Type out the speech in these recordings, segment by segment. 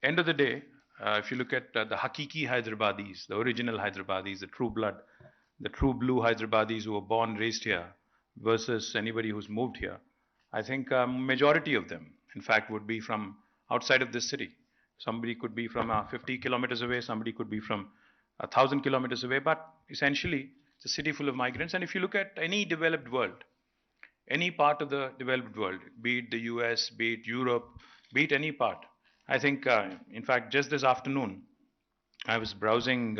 End of the day, if you look at the Hakiki Hyderabadis, the original Hyderabadis, the true blood, the true blue Hyderabadis who were born, raised here, versus anybody who's moved here, I think majority of them, in fact, would be from outside of this city. Somebody could be from 50 kilometers away, somebody could be from 1,000 kilometers away, but essentially it's a city full of migrants. And if you look at any developed world, any part of the developed world, be it the US, be it Europe, be it any part. I think, in fact, just this afternoon, I was browsing,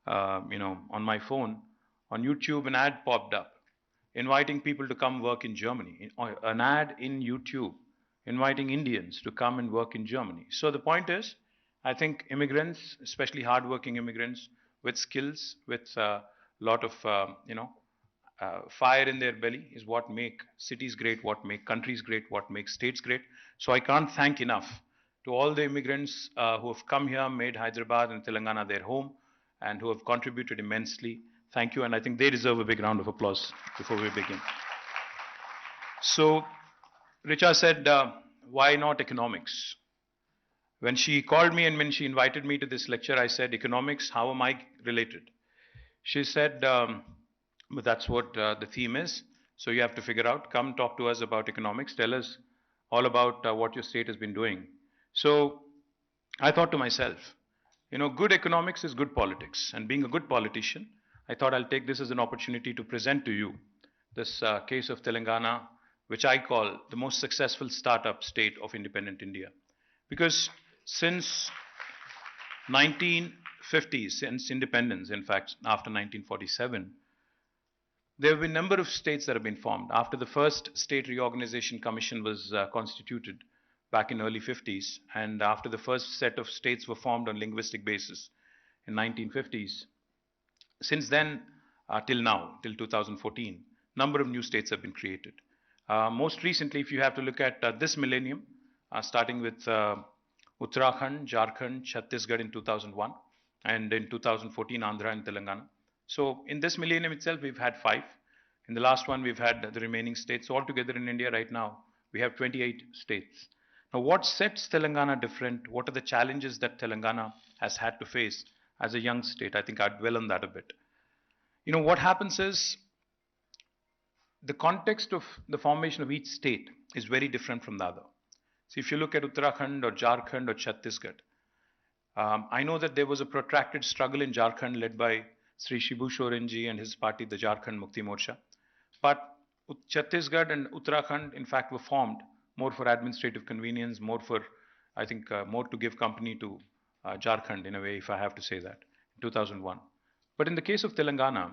on my phone. On YouTube, an ad popped up inviting people to come work in Germany. An ad in YouTube inviting Indians to come and work in Germany. So the point is, I think immigrants, especially hardworking immigrants with skills, with a lot of fire in their belly, is what make cities great, what make countries great, what makes states great. So I can't thank enough to all the immigrants who have come here, made Hyderabad and Telangana their home, and who have contributed immensely. Thank you, and I think they deserve a big round of applause before we begin. So, Richa said, why not economics? When she called me and when she invited me to this lecture, I said, economics, how am I related? She said, but that's what the theme is. So you have to figure out, come talk to us about economics, tell us all about what your state has been doing. So I thought to myself, good economics is good politics. And being a good politician, I thought I'll take this as an opportunity to present to you this case of Telangana, which I call the most successful startup state of independent India. Because since 1950s, since independence, in fact, after 1947, there have been a number of states that have been formed. After the first State Reorganization Commission was constituted back in early 50s, and after the first set of states were formed on linguistic basis in 1950s, since then till now, till 2014, number of new states have been created. Most recently, if you have to look at this millennium, starting with Uttarakhand, Jharkhand, Chhattisgarh in 2001, and in 2014, Andhra and Telangana. So in this millennium itself, we've had 5. In the last one, we've had the remaining states. Altogether in India right now, we have 28 states. Now, what sets Telangana different? What are the challenges that Telangana has had to face as a young state? I think I'd dwell on that a bit. What happens is the context of the formation of each state is very different from the other. So if you look at Uttarakhand or Jharkhand or Chhattisgarh, I know that there was a protracted struggle in Jharkhand led by Sri Shibu Sorenji and his party, the Jharkhand Mukti Morcha. But Chhattisgarh and Uttarakhand, in fact, were formed more for administrative convenience, more for, I think, more to give company to Jharkhand in a way, if I have to say that, in 2001. But in the case of Telangana,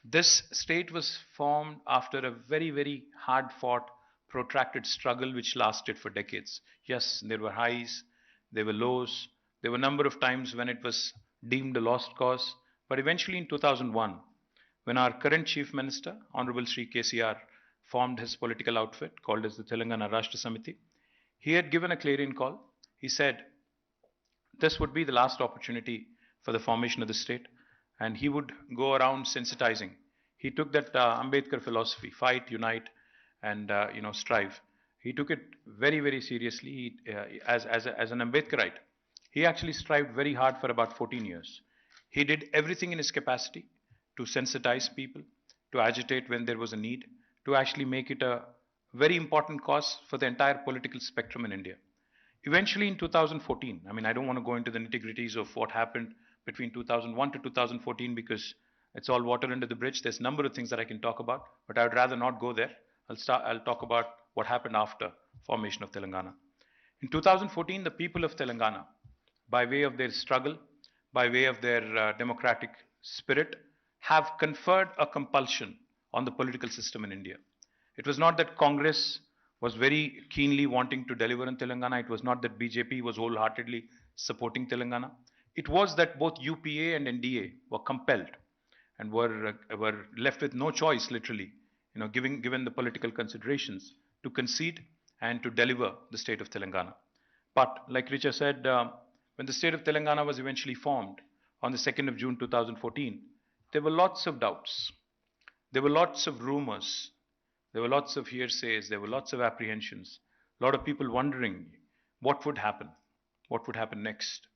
this state was formed after a very, very hard fought, protracted struggle which lasted for decades. Yes, there were highs, there were lows, there were a number of times when it was deemed a lost cause. But eventually in 2001, when our current Chief Minister, Honorable Sri KTR, formed his political outfit called as the Telangana Rashtra Samiti, he had given a clarion call. He said this would be the last opportunity for the formation of the state, and he would go around sensitizing. He took that Ambedkar philosophy, fight, unite, and strive. He took it very, very seriously. As an Ambedkarite, he actually strived very hard for about 14 years. He did everything in his capacity to sensitize people, to agitate when there was a need, to actually make it a very important cause for the entire political spectrum in India. Eventually in 2014, I don't want to go into the nitty-gritties of what happened between 2001 to 2014 because it's all water under the bridge. There's a number of things that I can talk about, but I would rather not go there. I'll talk about what happened after formation of Telangana. In 2014, the people of Telangana, by way of their struggle, by way of their democratic spirit, have conferred a compulsion on the political system in India. It was not that Congress was very keenly wanting to deliver in Telangana. It was not that BJP was wholeheartedly supporting Telangana. It was that both UPA and NDA were compelled and were left with no choice, literally, given the political considerations, to concede and to deliver the state of Telangana. But like Richa said, when the state of Telangana was eventually formed on the 2nd of June 2014, there were lots of doubts. There were lots of rumors. There were lots of hearsays. There were lots of apprehensions. A lot of people wondering what would happen? What would happen next?